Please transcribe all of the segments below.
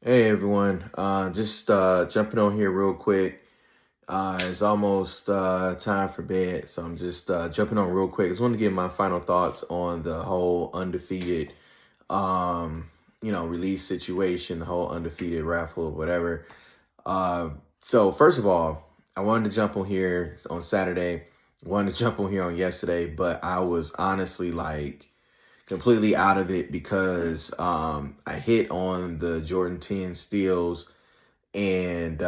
Hey everyone, just jumping on here real quick. It's almost time for bed, so I'm just jumping on real quick. I just want to give my final thoughts on the whole undefeated, release situation, the whole undefeated raffle, whatever. Uh, so first of all, I wanted to jump on here on Saturday. Wanted to jump on here on yesterday, but I was honestly like completely out of it because I hit on the Jordan 10 steals and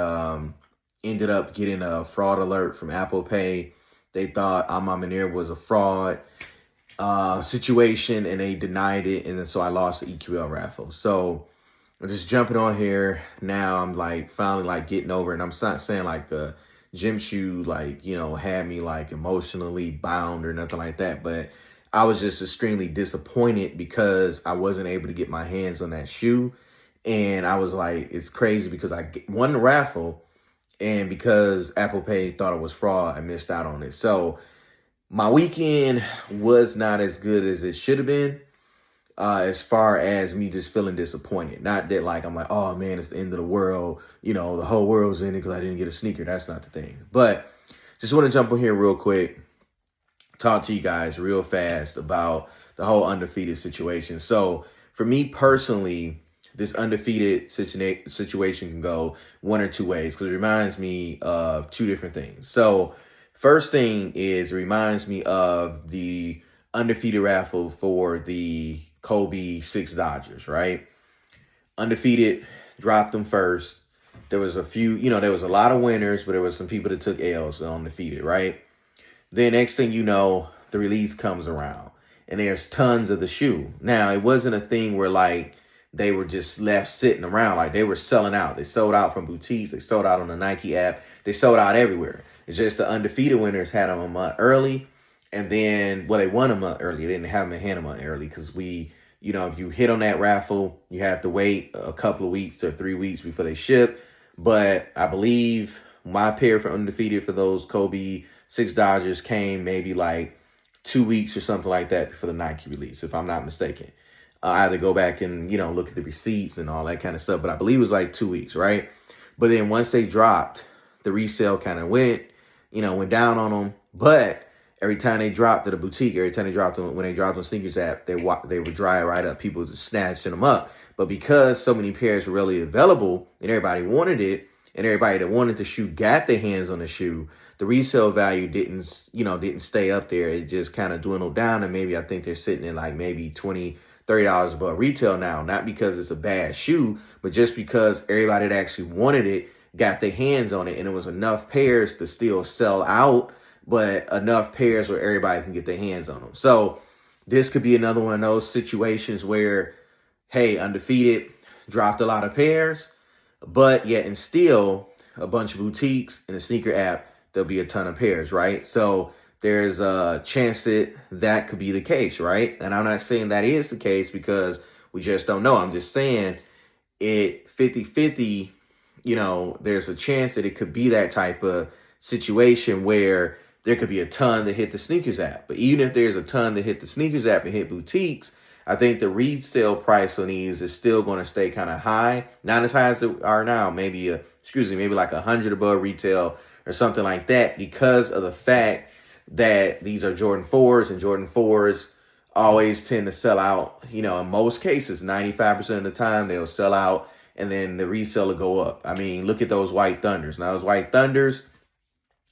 ended up getting a fraud alert from Apple Pay. They thought Amamanir was a fraud situation and they denied it. And then so I lost the EQL raffle. So I'm just jumping on here now. I'm like finally like getting over it. And I'm not saying like the gym shoe like, had me like emotionally bound or nothing like that. But I was just extremely disappointed because I wasn't able to get my hands on that shoe. And I was like, it's crazy because I won the raffle. And because Apple Pay thought it was fraud, I missed out on it. So my weekend was not as good as it should have been, as far as me just feeling disappointed. Not that like I'm like, oh man, it's the end of the world. The whole world's in it because I didn't get a sneaker. That's not the thing. But just want to jump on here real quick, talk to you guys real fast about the whole undefeated situation. So for me personally, this undefeated situation can go one or two ways because it reminds me of two different things. So first thing is it reminds me of the undefeated raffle for the Kobe 6 Dodgers, right? Undefeated dropped them first. There was a few, there was a lot of winners, but there was some people that took L's on undefeated, right? Then next thing you know, the release comes around and there's tons of the shoe. Now, it wasn't a thing where like they were just left sitting around. Like they were selling out. They sold out from boutiques. They sold out on the Nike app. They sold out everywhere. It's just the undefeated winners had them a month early. And then, well, they won a month early. They didn't have them in hand a month early because if you hit on that raffle, you have to wait a couple of weeks or 3 weeks before they ship. But I believe my pair for undefeated for those Kobe 6 Dodgers came maybe like 2 weeks or something like that before the Nike release, if I'm not mistaken. I had to go back and, look at the receipts and all that kind of stuff. But I believe it was like 2 weeks, right? But then once they dropped, the resale kind of went down on them. But every time they dropped at a boutique, every time they dropped them, when they dropped on Sneakers app, they would dry right up. People just snatching them up. But because so many pairs were really available and everybody wanted it, and everybody that wanted the shoe got their hands on the shoe, the resale value didn't stay up there. It just kind of dwindled down. And maybe I think they're sitting in like maybe $20-$30 above retail now. Not because it's a bad shoe, but just because everybody that actually wanted it got their hands on it. And it was enough pairs to still sell out, but enough pairs where everybody can get their hands on them. So this could be another one of those situations where, hey, undefeated dropped a lot of pairs, but yet and still a bunch of boutiques in the sneaker app, there'll be a ton of pairs, right? So there's a chance that that could be the case, right? And I'm not saying that is the case because we just don't know. I'm just saying it 50-50, there's a chance that it could be that type of situation where there could be a ton that hit the sneakers app. But even if there's a ton that hit the sneakers app and hit boutiques, I think the resale price on these is still going to stay kind of high. Not as high as they are now, maybe like 100 above retail or something like that, because of the fact that these are Jordan 4s, and Jordan 4s always tend to sell out. In most cases, 95% of the time they'll sell out and then the resale will go up. I mean, look at those White Thunders. Now, those White Thunders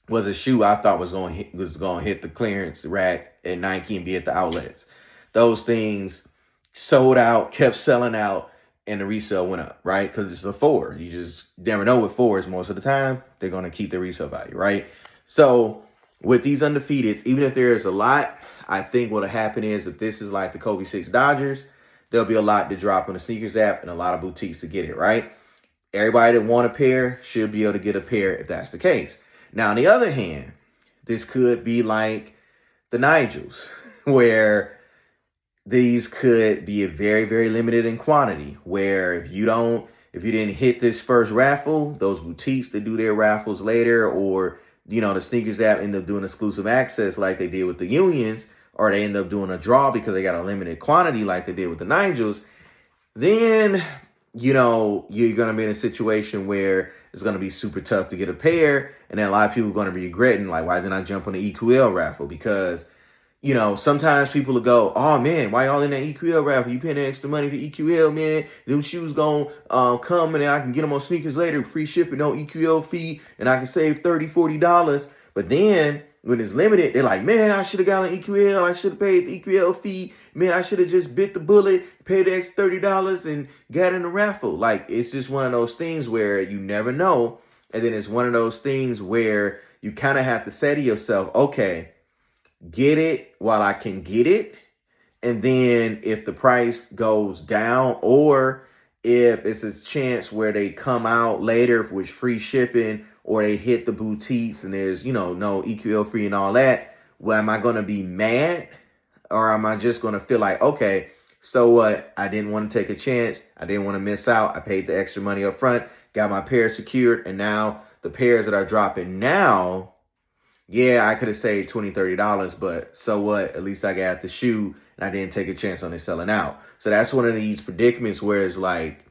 was a shoe I thought was going to hit the clearance rack at Nike and be at the outlets. Those things sold out, kept selling out, and the resale went up, right? Because it's the 4. You just never know with 4s. Most of the time, they're going to keep the resale value, right? So with these undefeateds, even if there is a lot, I think what'll happen is if this is like the Kobe 6 Dodgers, there'll be a lot to drop on the sneakers app and a lot of boutiques to get it, right? Everybody that want a pair should be able to get a pair if that's the case. Now, on the other hand, this could be like the Nigels, where these could be a very, very limited in quantity, where if you didn't hit this first raffle, those boutiques that do their raffles later, or, the sneakers app end up doing exclusive access like they did with the Unions, or they end up doing a draw because they got a limited quantity like they did with the Nigels, then you're going to be in a situation where it's going to be super tough to get a pair. And then a lot of people are going to be regretting, like, why didn't I jump on the EQL raffle? Because, sometimes people will go, oh, man, why y'all in that EQL raffle? You paying the extra money for EQL, man. Them shoes going to come and I can get them on sneakers later, free shipping, no EQL fee, and I can save $30, $40. But then when it's limited, they're like, man, I should have got an EQL. I should have paid the EQL fee. Man, I should have just bit the bullet, paid the extra $30 and got in the raffle. Like, it's just one of those things where you never know. And then it's one of those things where you kind of have to say to yourself, okay, get it while I can get it. And then if the price goes down, or if it's a chance where they come out later with free shipping, or they hit the boutiques and there's, no EQL free and all that, well, am I going to be mad? Or am I just going to feel like, okay, so what? I didn't want to take a chance. I didn't want to miss out. I paid the extra money up front, got my pair secured. And now the pairs that are dropping now, yeah, I could have saved $20, $30, but so what? At least I got the shoe and I didn't take a chance on it selling out. So that's one of these predicaments where it's like,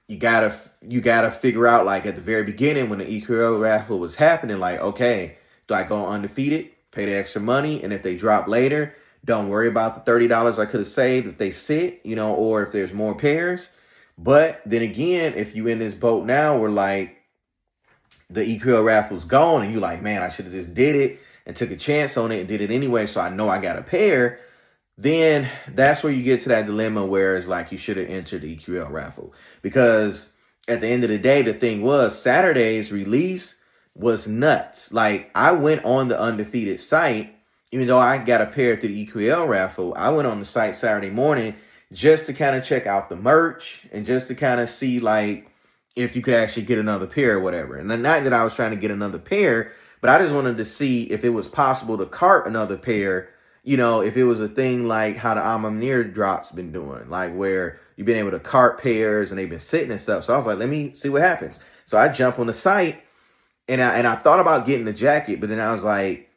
you gotta figure out, like, at the very beginning when the EQL raffle was happening, like, okay, do I go undefeated, pay the extra money, and if they drop later, don't worry about the $30 I could have saved if they sit, or if there's more pairs. But then again, if you in this boat now where, like, the EQL raffle's gone and you like, man, I should have just did it and took a chance on it and did it anyway, so I know I got a pair, then that's where you get to that dilemma where it's like you should have entered the EQL raffle. Because at the end of the day, the thing was, Saturday's release was nuts. Like, I went on the Undefeated site, even though I got a pair through the EQL raffle, I went on the site Saturday morning just to kind of check out the merch and just to kind of see, like, if you could actually get another pair or whatever. And then, not that I was trying to get another pair, but I just wanted to see if it was possible to cart another pair. If it was a thing like how the Amamir drop's been doing, like where you've been able to cart pairs and they've been sitting and stuff. So I was like, let me see what happens. So I jump on the site and I thought about getting the jacket, but then I was like,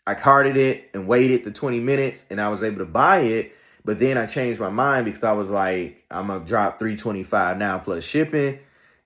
I carted it and waited the 20 minutes and I was able to buy it. But then I changed my mind because I was like, I'm going to drop $325 now plus shipping.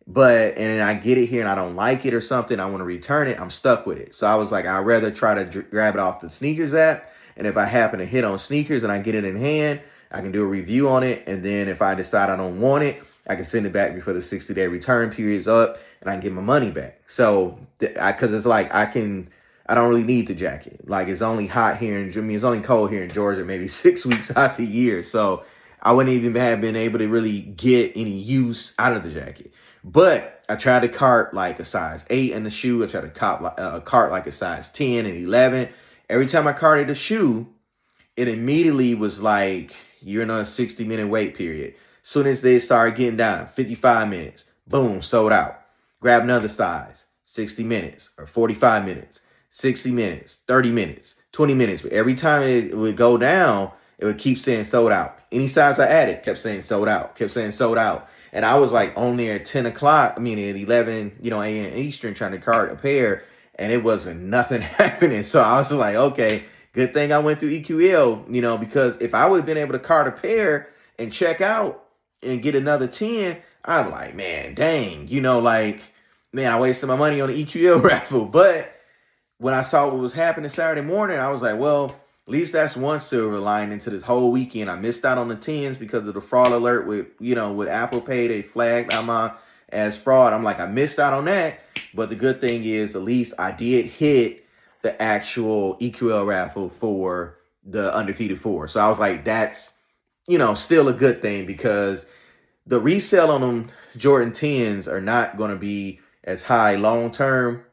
And I get it here and I don't like it or something. I want to return it. I'm stuck with it. So I was like, I'd rather try to grab it off the sneakers app. And if I happen to hit on sneakers and I get it in hand, I can do a review on it. And then if I decide I don't want it, I can send it back before the 60-day return period is up and I can get my money back. So, because it's like, I don't really need the jacket. Like, it's only hot here it's only cold here in Georgia, maybe 6 weeks out the year. So I wouldn't even have been able to really get any use out of the jacket. But I tried to cart like a size 8 in the shoe. I tried to cart like a size 10 and 11. Every time I carted a shoe, it immediately was like, you're in a 60-minute wait period. Soon as they started getting down, 55 minutes, boom, sold out. Grab another size, 60 minutes or 45 minutes, 60 minutes, 30 minutes, 20 minutes. But every time it would go down, it would keep saying sold out. Any size I added kept saying sold out, kept saying sold out. And I was like on there at 10 o'clock, at 11, a.m. Eastern trying to cart a pair. And it wasn't nothing happening. So I was like, okay, good thing I went through EQL, because if I would have been able to cart a pair and check out and get another 10, I'm like, man, dang, I wasted my money on the EQL raffle. But when I saw what was happening Saturday morning, I was like, well, at least that's one silver lining to this whole weekend. I missed out on the 10s because of the fraud alert with Apple Pay. They flagged Ama as fraud. I'm like, I missed out on that. But the good thing is, at least I did hit the actual EQL raffle for the Undefeated 4. So I was like, that's, still a good thing, because the resale on them Jordan 10s are not going to be as high long term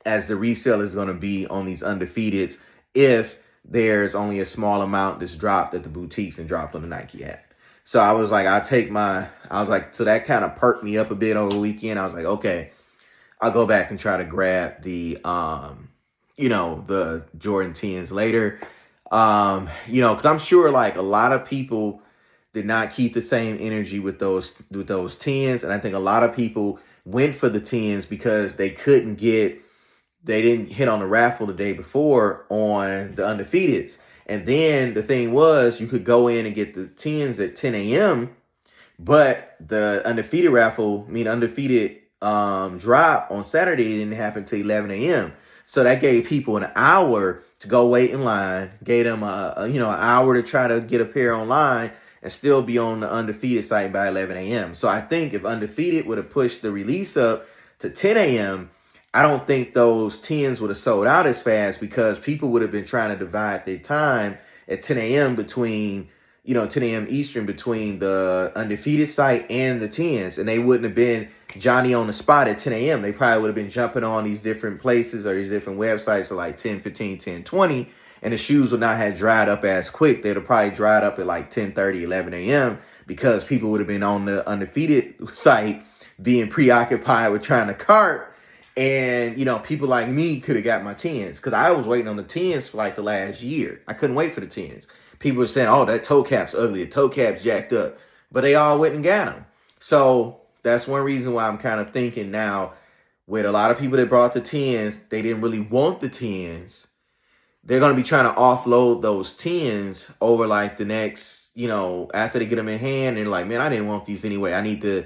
as the resale is going to be on these Undefeateds if there's only a small amount that's dropped at the boutiques and dropped on the Nike app. So I was like, so that kind of perked me up a bit over the weekend. I was like, okay, I'll go back and try to grab the Jordan 10s later. Because I'm sure like a lot of people did not keep the same energy with those 10s. And I think a lot of people went for the 10s because they didn't hit on the raffle the day before on the Undefeateds. And then the thing was, you could go in and get the 10s at 10 a.m., But the undefeated drop on Saturday didn't happen till 11 a.m. So that gave people an hour to go wait in line, gave them an hour to try to get a pair online and still be on the Undefeated site by 11 a.m. So I think if Undefeated would have pushed the release up to 10 a.m., I don't think those 10s would have sold out as fast, because people would have been trying to divide their time at 10 a.m. between 10 a.m. Eastern between the Undefeated site and the 10s. And they wouldn't have been Johnny on the spot at 10 a.m. They probably would have been jumping on these different places or these different websites at like 10, 15, 10, 20. And the shoes would not have dried up as quick. They'd have probably dried up at like 10:30, 11 a.m. because people would have been on the Undefeated site being preoccupied with trying to cart. And, people like me could have got my 10s, because I was waiting on the 10s for like the last year. I couldn't wait for the 10s. People were saying, oh, that toe cap's ugly. The toe cap's jacked up. But they all went and got them. So that's one reason why I'm kind of thinking now, with a lot of people that brought the 10s, they didn't really want the 10s. They're going to be trying to offload those 10s over like the next, after they get them in hand. And they're like, man, I didn't want these anyway. I need to,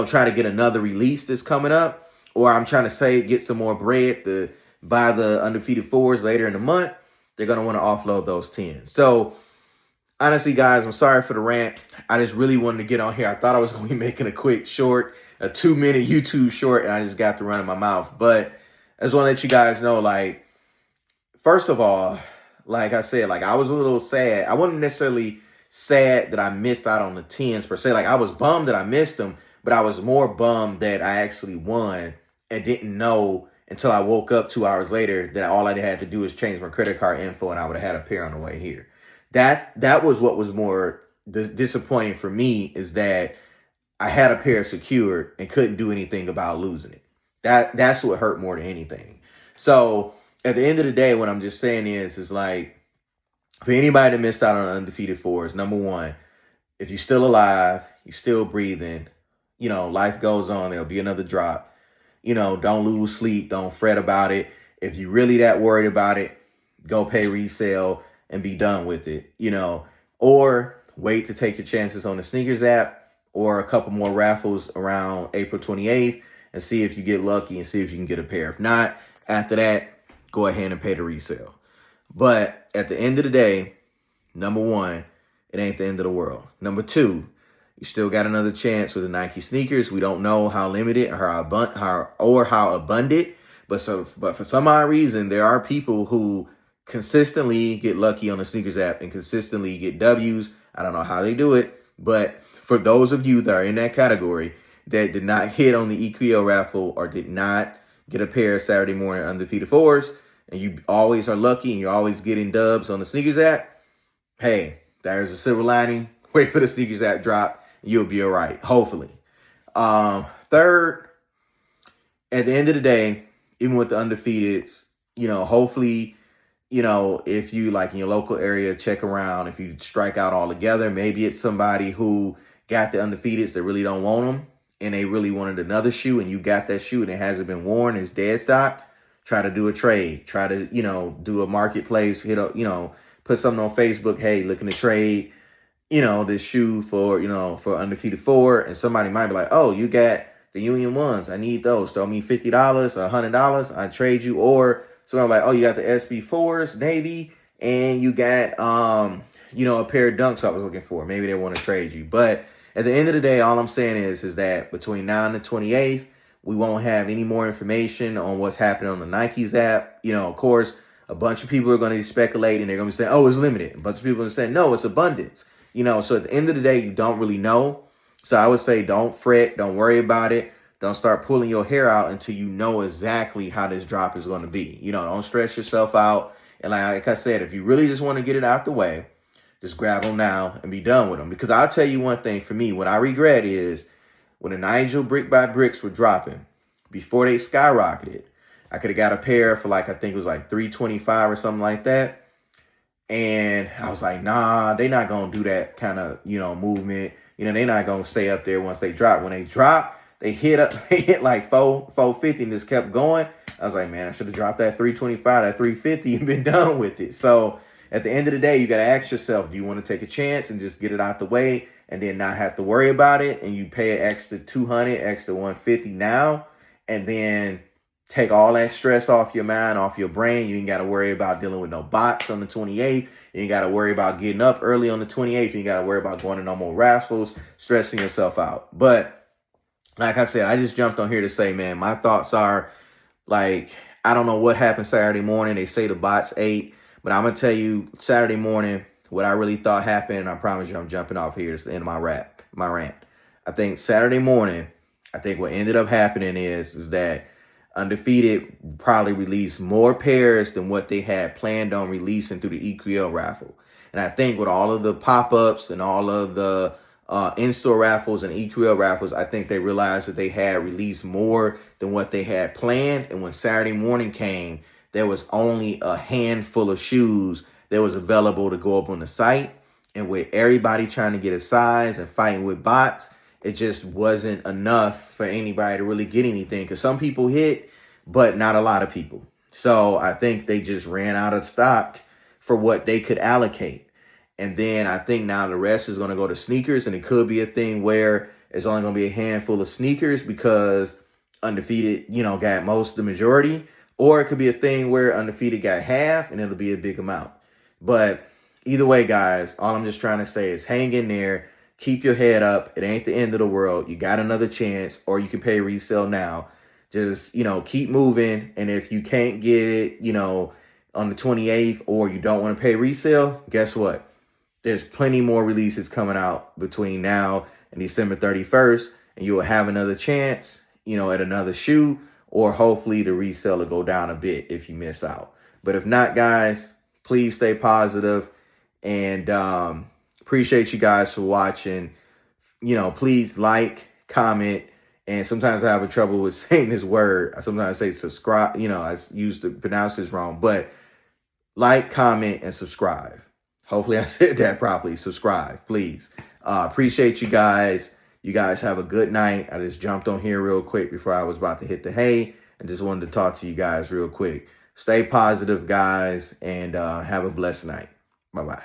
try to get another release that's coming up. Or I'm trying to get some more bread to buy the Undefeated 4s later in the month. They're going to want to offload those 10s. So honestly, guys, I'm sorry for the rant. I just really wanted to get on here. I thought I was going to be making a quick short, a 2-minute YouTube short, and I just got to run in my mouth. But I just want to let you guys know, like, first of all, like I said, like, I was a little sad. I wasn't necessarily sad that I missed out on the 10s per se. Like, I was bummed that I missed them, but I was more bummed that I actually won and didn't know until I woke up 2 hours later that all I had to do was change my credit card info and I would have had a pair on the way here. That was what was more disappointing for me, is that I had a pair secured and couldn't do anything about losing it. That's what hurt more than anything. So at the end of the day, what I'm just saying is like, for anybody that missed out on Undefeated 4s, number one, if you're still alive, you're still breathing, life goes on. There'll be another drop. Don't lose sleep. Don't fret about it. If you're really that worried about it, go pay resale and be done with it, or wait to take your chances on the sneakers app or a couple more raffles around April 28th and see if you get lucky and see if you can get a pair. If not, after that, go ahead and pay the resale. But at the end of the day, number one, it ain't the end of the world. Number two, you still got another chance with the Nike sneakers. We don't know how limited or how abundant, but for some odd reason, there are people who consistently get lucky on the sneakers app and consistently get W's. I don't know how they do it, but for those of you that are in that category that did not hit on the EQL raffle or did not get a pair of Saturday morning Undefeated 4s, and you always are lucky and you're always getting dubs on the sneakers app, hey, there's a silver lining. Wait for the sneakers app drop. You'll be all right, hopefully. Third, at the end of the day, even with the Undefeateds, hopefully, if you, like, in your local area, check around. If you strike out all together, maybe it's somebody who got the Undefeateds that really don't want them, and they really wanted another shoe, and you got that shoe and it hasn't been worn, it's dead stock. Try to do a trade. Try to, do a marketplace, put something on Facebook. Hey, looking to trade, this shoe for Undefeated 4. And somebody might be like, oh, you got the Union ones. I need those. Throw me $50 or $100. I trade you. Or somebody like, oh, you got the SB4s, Navy, and you got, a pair of Dunks I was looking for. Maybe they want to trade you. But at the end of the day, all I'm saying is that between now and the 28th, we won't have any more information on what's happening on the Nike's app. Of course, a bunch of people are going to be speculating. They're going to be saying, oh, it's limited. A bunch of people are going to say, no, it's abundance. So at the end of the day, you don't really know. So I would say don't fret. Don't worry about it. Don't start pulling your hair out until you know exactly how this drop is going to be. Don't stress yourself out. And like I said, if you really just want to get it out the way, just grab them now and be done with them. Because I'll tell you one thing for me, what I regret is when the Nigel brick by bricks were dropping, before they skyrocketed, I could have got a pair for I think it was like $325 or something like that. And I was like, nah, they're not going to do that kind of, movement. They're not going to stay up there once they drop. When they drop, they hit like 450 and just kept going. I was like, man, I should have dropped that 325, that 350 and been done with it. So at the end of the day, you got to ask yourself, do you want to take a chance and just get it out the way and then not have to worry about it, and you pay an extra 200, extra 150 now, and then take all that stress off your mind, off your brain. You ain't got to worry about dealing with no bots on the 28th. You ain't got to worry about getting up early on the 28th. You ain't got to worry about going to no more raffles, stressing yourself out. But like I said, I just jumped on here to say, man, my thoughts are, like, I don't know what happened Saturday morning. They say the bots ate, but I'm going to tell you Saturday morning what I really thought happened. And I promise you I'm jumping off here. It's the end of my rant. I think Saturday morning, I think what ended up happening is that Undefeated probably released more pairs than what they had planned on releasing through the EQL raffle. And I think with all of the pop-ups and all of the in-store raffles and EQL raffles, I think they realized that they had released more than what they had planned. And when Saturday morning came, there was only a handful of shoes that was available to go up on the site. And with everybody trying to get a size and fighting with bots, it just wasn't enough for anybody to really get anything, because some people hit, but not a lot of people. So I think they just ran out of stock for what they could allocate. And then I think now the rest is going to go to sneakers, and it could be a thing where it's only going to be a handful of sneakers because Undefeated, got the majority, or it could be a thing where Undefeated got half and it'll be a big amount. But either way, guys, all I'm just trying to say is hang in there. Keep your head up. It ain't the end of the world. You got another chance, or you can pay resale now. Just, keep moving. And if you can't get it, on the 28th, or you don't want to pay resale, guess what? There's plenty more releases coming out between now and December 31st, and you will have another chance, at another shoe, or hopefully the resale will go down a bit if you miss out. But if not, guys, please stay positive, and appreciate you guys for watching. Please like, comment, and sometimes I have trouble with saying this word. I sometimes say subscribe. I used to pronounce this wrong, but like, comment, and subscribe. Hopefully I said that properly. Subscribe, please. Appreciate you guys. You guys have a good night. I just jumped on here real quick before I was about to hit the hay, and just wanted to talk to you guys real quick. Stay positive, guys, and have a blessed night. Bye-bye.